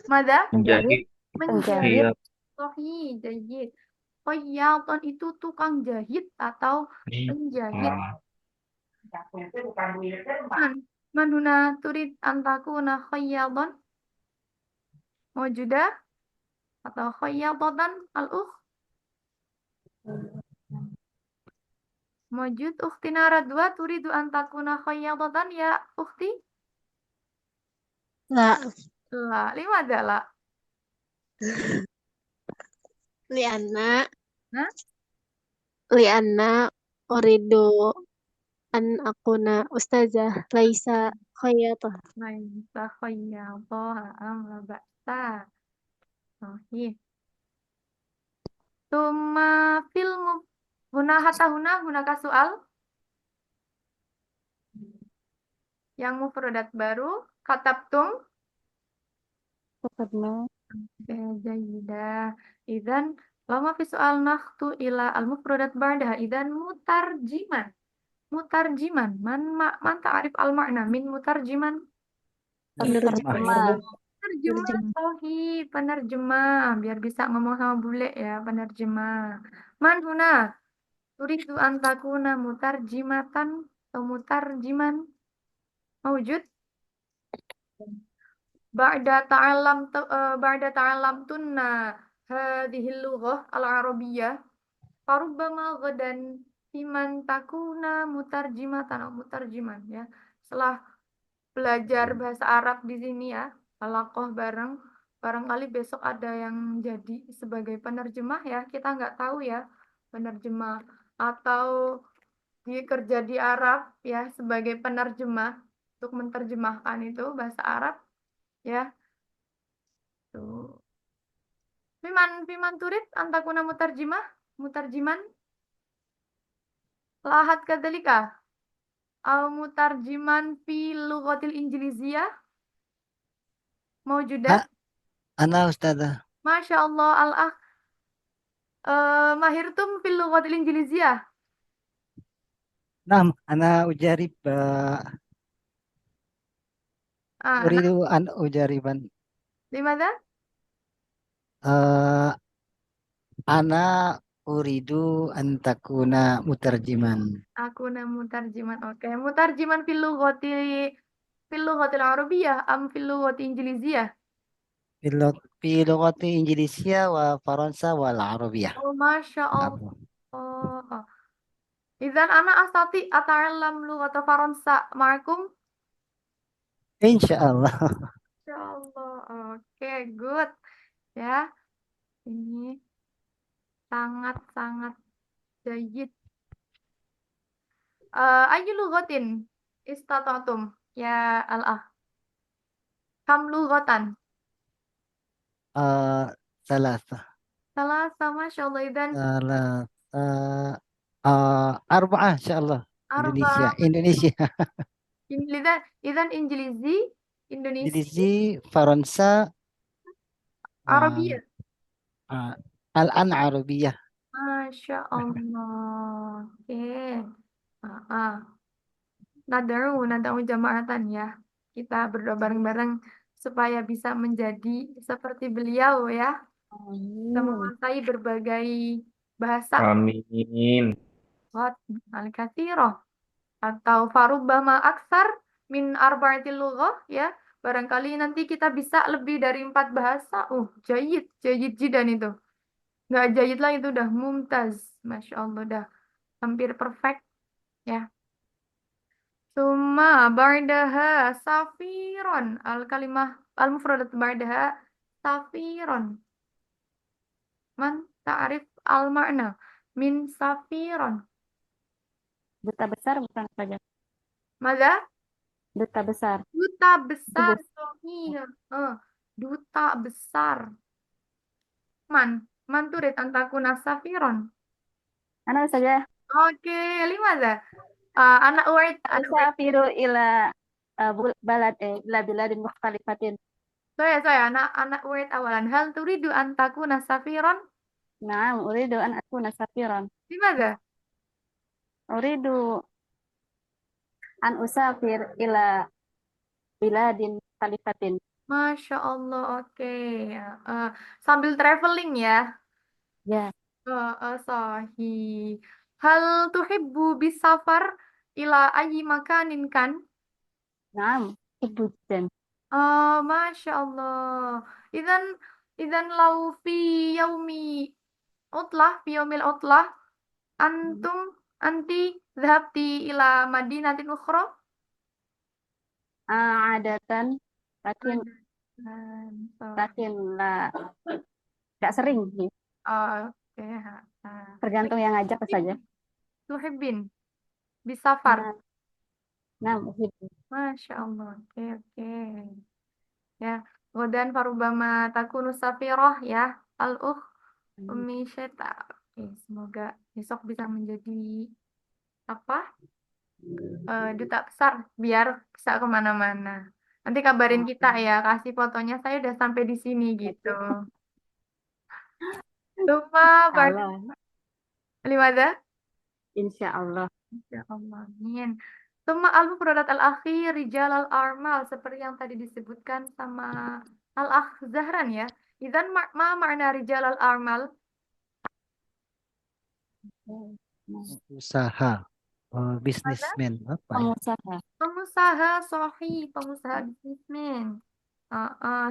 Mada? Menjahit. Menjahit. Iya. Sahih, jahit. Khoyyadon itu tukang jahit atau penjahit. Man huna turid antakuna khoyyadon? Maujudah? Atau khoyyadatan al-ukh? Mujud ukhtina radwa turidu an takuna khayyadatan ya ukhti? La. La, lima adalah. Lianna. Hah? Lianna uridu an akuna ustazah laisa khayyatah. Laisa khayyadha amla ba'sa. Sahih. Tuma filmu huna hatta huna kasual. Yang mufradat baru katabtum. Katabna. Jayidah. Idzan lama fi soal nakhtu ila al-mufradat ba'daha idzan mutarjiman. Mutarjiman. Man ta'arif al-ma'na min mutarjiman? Penerjemah. Penerjemah, Sohi, penerjemah. Biar bisa ngomong sama bule ya, penerjemah. Man huna turidu an takuna mutarjimatan atau mutarjiman? Mawujud? Ba'da ta'alam tunna hadhil lughah al-arabiyyah farubbama ghadan fiman takuna mutarjimatan atau mutarjiman ya. Setelah belajar bahasa Arab di sini ya, halakoh bareng, barangkali besok ada yang jadi sebagai penerjemah ya, kita nggak tahu ya, penerjemah atau kerja di Arab ya sebagai penerjemah untuk menerjemahkan itu bahasa Arab ya. Tuh. Fiman turid antakuna mutarjiman lahat kadzalika al mutarjiman fi lughatil injiliziyah maujudah. Ana Ustazah. Masya Allah al-akh mahirtum fil lughatil injiliziyah. Naam, ana ujarib uridu an ujariban. Dimana? Ana uridu an takuna mutarjiman. Aku mutarjiman. Oke, mutarjiman fil lughatil arabiyyah am fil lughati injiliziyah? Fi lughati Inggrisiyah wa Faransa wal Arabiyah. Oh, Masya Allah. Oh. Idzan ana astati ata'allam lughata Faransa ma'akum? Insyaallah. Masya Allah. Oke, good. Ya. Ini sangat-sangat jayid. Ayu lughatin istata'tum ya al-akh? Kam lughatan? Salasa. Masya Allah. Idzan Salasa. Arba'ah insyaallah. Indonesia. Idzan Injilizi, Indonesia, Indonesia, Faransa, Arabia. Al-an Arabiyah. Masya Allah. Oke. Nada'u jama'atan ya. Kita berdoa bareng-bareng supaya bisa menjadi seperti beliau ya. Bisa menguasai berbagai bahasa. Amin. Al-katsirah atau farubbama aksar min arba'atil lughah ya. Barangkali nanti kita bisa lebih dari 4 bahasa. Jayid jidan itu. Nggak jayid lah itu udah mumtaz. Masya Allah udah hampir perfect ya. Summa ba'daha safiron. Al-kalimah al-mufradat ba'daha safiron. Man ta'rif al-ma'na min safiron. Duta besar bukan saja. Mada? Duta besar. Duta besar. Dubes. Sahih. Duta besar. Man turid antakuna safiron. Anak saja. Oke, limadha? Anak uwaid. Usafiru ila ila biladin mukhtalifatin. Saya anak uwaid awalan. Hal turidu antakuna safiron? Naam, uridu an akuna safiran. Limadha? Uridu an usafir ila biladin mukhtalifatin. Masya Allah, oke. Sambil traveling ya. Ya. Sahih. Hal tuhibbu bisafar ila ayyi makanin kan? Naam, ibu dan. Masya Allah. Idan lau fi yaumi fi yaumil utlah, anti dhahabti ila madinatin ukhra? Adatan, lakin lah gak sering sih. Oke. Tergantung yang ngajak saja. Tuhibbin bisafar. Naam, uhibbu. Masya Allah. Oke. Ya. Godan farubama takunu safirah ya. Al-ukh Umi Syeta. Oke, semoga besok bisa menjadi apa? Duta besar biar bisa kemana-mana. Nanti kabarin kita ya, kasih fotonya saya udah sampai di sini gitu. Lupa Allah. Limada? Insya Allah. Insya Allah. Amin. Summa al-mufradat al-akhir rijal al-armal seperti yang tadi disebutkan sama al-akh Zahran ya. Idzan ma makna rijal al-armal? Usaha. Bisnismen apa ya? Pengusaha. Pengusaha sahih, pengusaha bisnismen.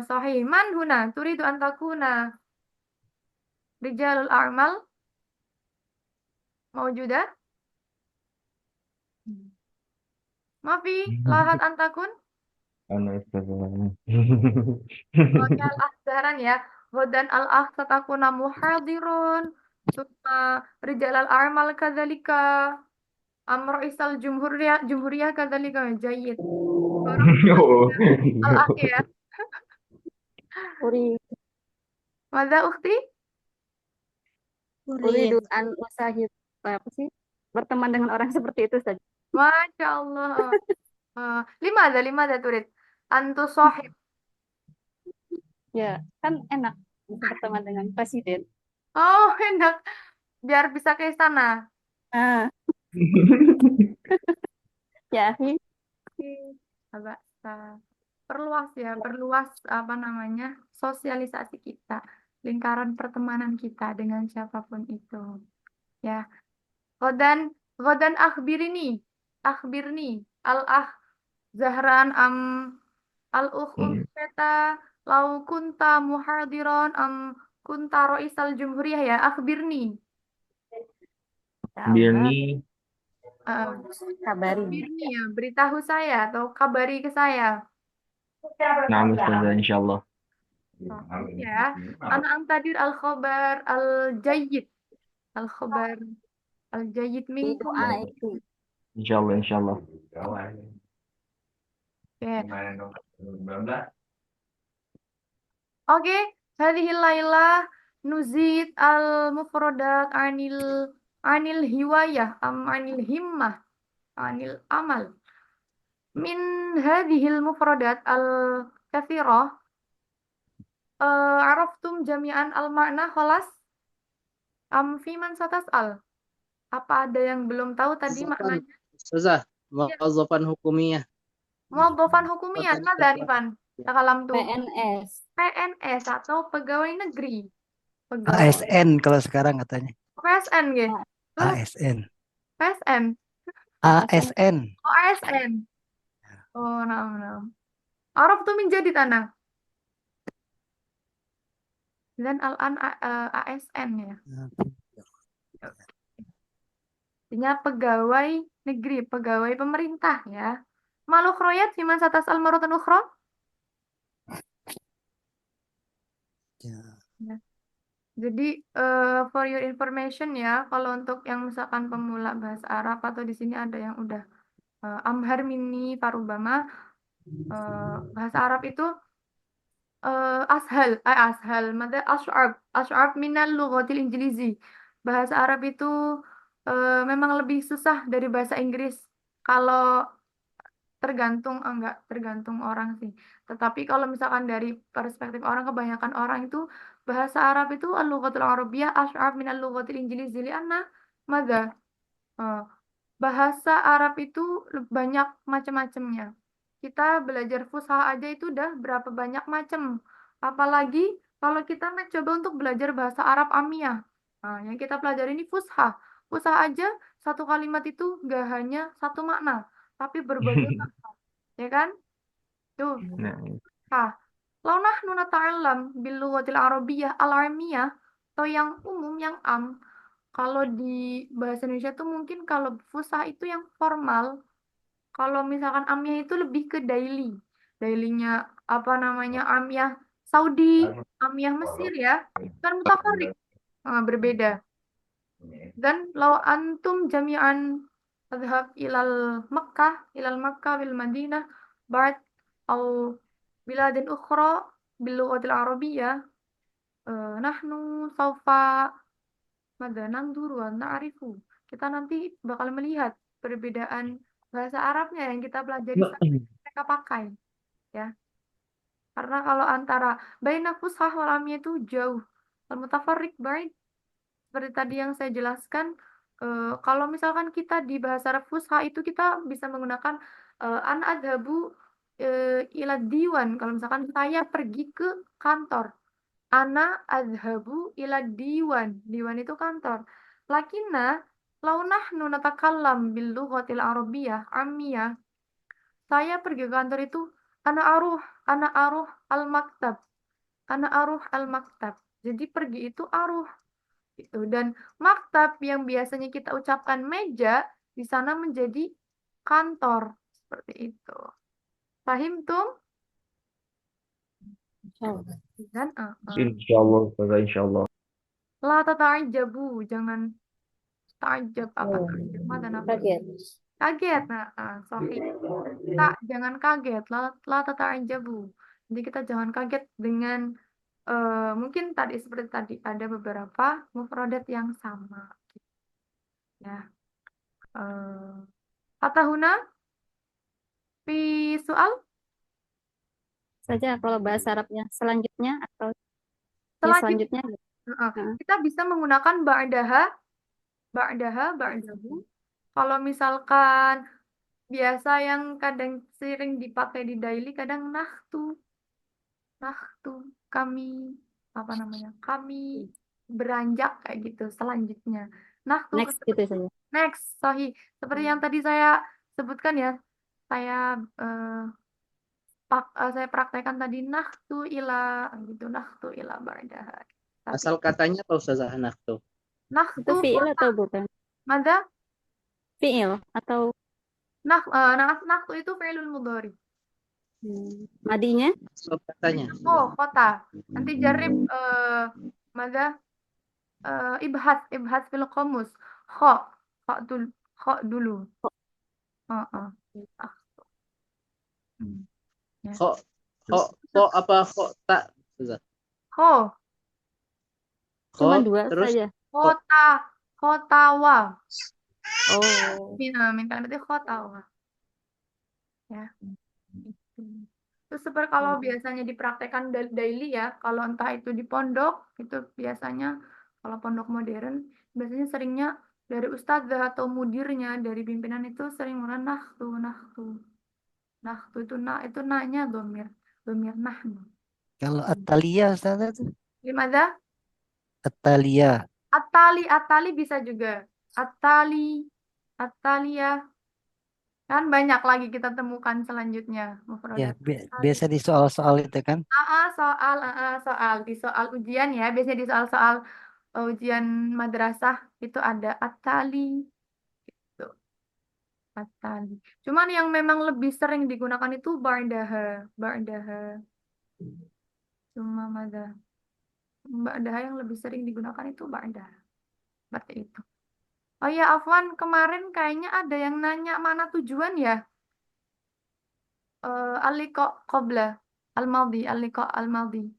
Sahih. Man huna turidu an takuna rijalul a'mal mawjudah? Mafi lahat antakun? Anak Oke, al-ahzaran ya. Hodan al-ah satakuna muhadirun. Summa rijalal a'mal kadzalika. Amr isal jumhuriyah kadzalika. Jayyid. Al-ah ya. Mada ukhti? Uridu an usahid apa sih? Berteman dengan orang seperti itu saja. Masya Allah. Limada turid. Antu sahib. Ya, kan enak berteman dengan presiden. Oh, enak. Biar bisa ke istana. Ya, Fi. Agak perluas ya, perluas apa namanya sosialisasi kita, lingkaran pertemanan kita dengan siapapun itu. Ya. Godan akhbirni al-akh Zahran al-ukh Ummeta lau kunta muhadiran kunta roisal jumhuriyah ya akhbirni. Birni. Kabari. Birni ya, beritahu saya atau kabari ke saya. Nah, Ustazah, insyaallah. Ya, ana tadir al-khabar al-jayyid. Al-khabar al-jayyid minkum. Insyaallah. Oke, hadhil lailah nuzid al-mufradat anil hiwayah anil himmah anil amal. Min hadhil mufradat al-kathirah araftum jami'an al-ma'na khalas? Fi man satas'al? Apa ada yang belum tahu tadi Muwazzafan. maknanya? Ustazah, Ya. muwazzafan hukumiyah. Muwazzafan Apa hukumiyah, tadi mada kata? Rifan? Takalam tuh. PNS. PNS atau pegawai negeri. Pegawai ASN kalau sekarang katanya. PSN nggih. Tuh, ASN. PSN. ASN. Oh, ASN. Oh, nah. Arab tuh menjadi tanah. Dan al-an ASN ya. Artinya pegawai negeri, pegawai pemerintah ya. Malu kroyat fiman satas al-maratan ukhra. Ya. Ya. Jadi for your information ya, kalau untuk yang misalkan pemula bahasa Arab atau di sini ada yang udah Amhar Mini Parubama, bahasa Arab itu ashal, mada ash'ab minal lughatil injilizi. Bahasa Arab itu memang lebih susah dari bahasa Inggris. Kalau enggak tergantung orang sih. Tetapi kalau misalkan dari perspektif orang, kebanyakan orang itu bahasa Arab itu al-lughatul arabiyyah ash'ab minal lughatil injilizi li'anna mada bahasa Arab itu banyak macam-macamnya. Kita belajar fusha aja itu udah berapa banyak macam. Apalagi kalau kita mencoba untuk belajar bahasa Arab Amiyah. Nah, yang kita pelajari ini fusha. Fusha aja satu kalimat itu gak hanya satu makna, tapi berbagai makna. Ya kan? Tuh. Nah, Lau nahnu nata'allam bil lughatil arabiyyah al-amiyah atau yang umum, yang am. Kalau di bahasa Indonesia tuh mungkin kalau fusha itu yang formal. Kalau misalkan amiyah itu lebih ke daily. Dailynya apa namanya? Amiyah Saudi, amiyah Mesir ya. Kan mutafarik. Berbeda. Dan lau antum jami'an adhab ilal Makkah bil Madinah ba'd au biladin ukhra bil lughatil arabiyyah nahnu saufa madanan duru na'rifu. Kita nanti bakal melihat perbedaan bahasa Arabnya yang kita pelajari sampai mereka pakai ya. Karena kalau antara baina fushah wal amiyah itu jauh. Al mutafarriq baik seperti tadi yang saya jelaskan, kalau misalkan kita di bahasa Arab fusha itu kita bisa menggunakan an adhabu ila diwan. Kalau misalkan saya pergi ke kantor, ana adhabu ila diwan. Diwan itu kantor. Lakinna lau nahnu natakallam bil lughatil arabiyyah amiyah. Saya pergi ke kantor itu ana aruh al maktab. Ana aruh al maktab. Jadi pergi itu aruh gitu. Dan maktab yang biasanya kita ucapkan meja di sana menjadi kantor seperti itu. Paham tuh? Dan insyaallah, Ustazah, insyaallah. la tata'ajabu, jangan ta'ajab apa ta'ajab dan apa kaget. Nah, sahih. Jangan kaget, la tata'ajabu. Jadi kita jangan kaget dengan mungkin tadi seperti tadi ada beberapa mufradat yang sama. Ya. Atahuna fi soal Saja kalau bahasa Arabnya selanjutnya atau ya selanjutnya selanjutnya. kita bisa menggunakan ba'dahu. Kalau misalkan biasa yang kadang sering dipakai di daily, kadang nahtu kami apa namanya, kami beranjak kayak gitu. Selanjutnya nahtu Next gitu saja. next, sahih. Seperti yang tadi saya sebutkan ya, saya saya praktekkan tadi nahtu ila ba'daha. Asal katanya atau Ustazah nahtu? Nahtu Itu fi'il atau bukan? Mada? Fi'il atau nahtu itu fi'ilul mudhari. madinya? Asal katanya. Oh, kota. Nanti jarib mada ibhas fil qamus. Kho dulu. Ya. Kok apa kok tak? Kho. Cuma dua terus saja. Khotawa. Oh. Minta berarti khotawa. Ya. Terus seperti kalau biasanya dipraktekkan daily ya, kalau entah itu di pondok, itu biasanya kalau pondok modern, biasanya seringnya dari ustadzah atau mudirnya, dari pimpinan itu sering mengatakan nahtu, nahtu. Nahtu itu itu naknya domir nahnu. Kalau Atalia Ustaz itu Gimana? Atalia. Atali bisa juga. Atalia. Kan banyak lagi kita temukan selanjutnya. Ya, Mufradat. biasa di soal-soal itu kan. Soal di soal ujian ya, biasanya di soal-soal ujian madrasah itu ada atali gitu. Atali. Cuman yang memang lebih sering digunakan itu ba'daha. Cuma ba'daha yang lebih sering digunakan itu ba'daha. Seperti itu. Oh ya, Afwan, kemarin kayaknya ada yang nanya mana tujuan ya? Aliko qabla aliko al-maldi.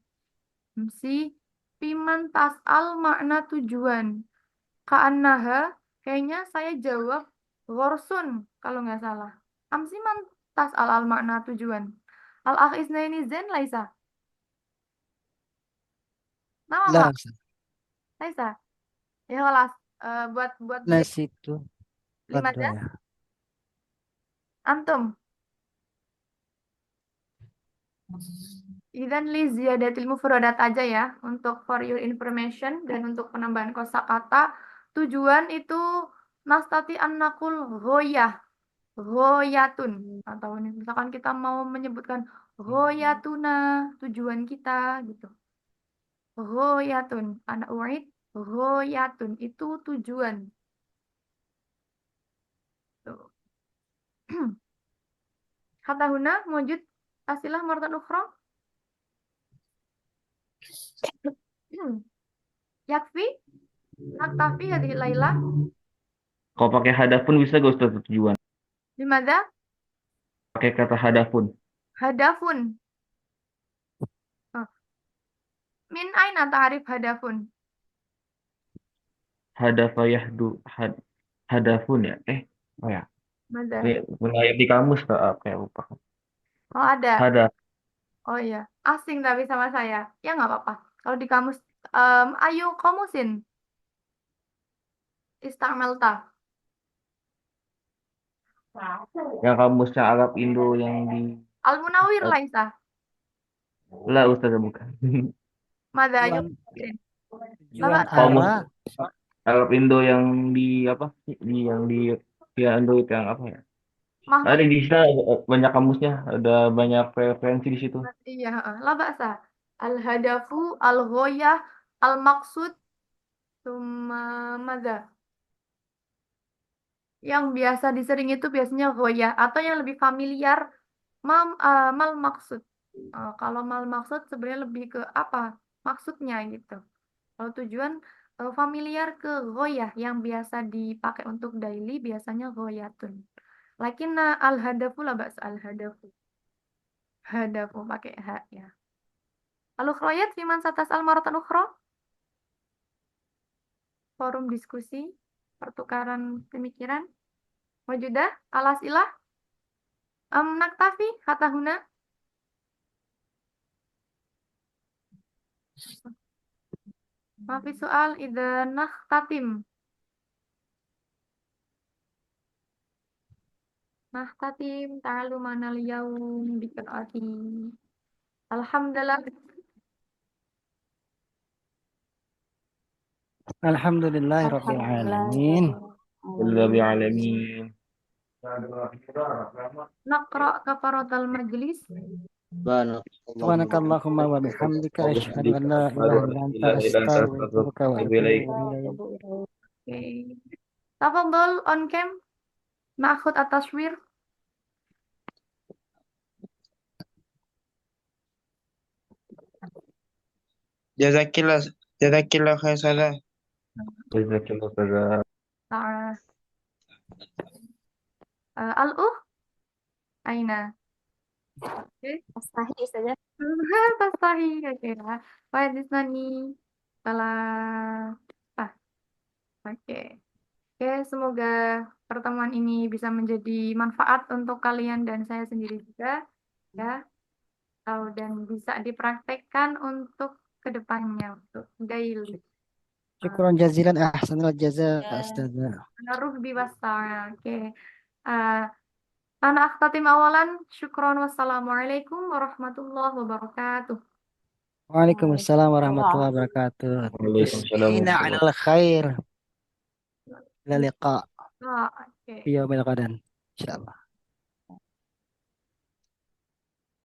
Si piman tas'al makna tujuan. Ka'annaha, kayaknya saya jawab ghorsun kalau nggak salah. Amsiman tas'al al makna tujuan. Al-akh isnaini zain laisa. Nama Lah, nggak? Ustaz. Laisa. Ya kelas. Buat Nah, dia situ. lima Kedua ya. antum. Idan li ziyadatil mufradat aja ya untuk for your information dan untuk penambahan kosakata. Tujuan itu nastati annakul ghoyatun atau misalkan kita mau menyebutkan ghoyatuna tujuan kita gitu. Ghoyatun anak uid ghoyatun itu tujuan. Tuh. Kata huna mujud asilah martan ukhra. Yakfi naktafi hadhihi lailah. Kalau pakai hadapun bisa gak Ustaz tujuan? Dimana? Pakai kata hadapun. Hadafun. Oh. Min aina ta'rif hadafun? Hadafa hadafun ya. Oh ya. Mada? Ini di kamus tak apa ya lupa. Oh ada. Hadaf. Oh iya. Asing tapi sama saya. Ya nggak apa-apa. Kalau di kamus, ayo komusin. Istamelta. Yang kamusnya Arab Indo yang di Al-Munawir laisa. lah Ustaz bukan. Mada ayo. Tujuan Kamus arah. Arab Indo yang di apa? Yang di Android yang apa ya? Mahmud. Ada di sana banyak kamusnya, ada banyak referensi di situ. Iya, la ba'sa. Al-hadafu, al-ghoyah, al-maqsud, summa mada. Yang biasa disering itu biasanya ghoyah atau yang lebih familiar mal maksud. Kalau mal maksud sebenarnya lebih ke apa maksudnya gitu. Kalau tujuan familiar ke ghoyah yang biasa dipakai untuk daily biasanya ghoyatun. Lakinna al-hadafu la ba'sa al-hadafu. Hadafu pakai h ya. Al-ukhrayat fiman satas al-maratan ukhra. Forum diskusi, pertukaran pemikiran. Wajudah, al-as'ilah. Naktafi, hatahuna. Mafi soal idza nakhtatim. Nakhtatim ta'alu manal yaum biqiraati. Alhamdulillah. Alhamdulillahirabbil alamin. Rabbil alamin. Naqra kafaratal majlis. Subhanakallahumma wa bihamdika asyhadu an la ilaha illa anta astaghfiruka wa atubu ilaik. Oke. Tafadhol on cam. Na'khud at-taswir. Jazakillah khair salah. Jazakallahu khairan. Al-uh aina. Oke. Astahi saja. Tastahi oke lah. Baik di sini. Salah. Oke. Oke, semoga pertemuan ini bisa menjadi manfaat untuk kalian dan saya sendiri juga ya. Dan bisa dipraktekkan untuk kedepannya untuk daily. Syukron jazilan ahsanal jaza Ustazah. Ruhbi wassalam. Oke. Eh, Ana akhtatim awalan. Syukron wassalamualaikum warahmatullahi wabarakatuh. Waalaikumsalam warahmatullahi wabarakatuh. Waalaikumsalam Tusmina warahmatullahi alal khair. Ila liqa Ah, oke. fi yaumil qadan. Insyaallah.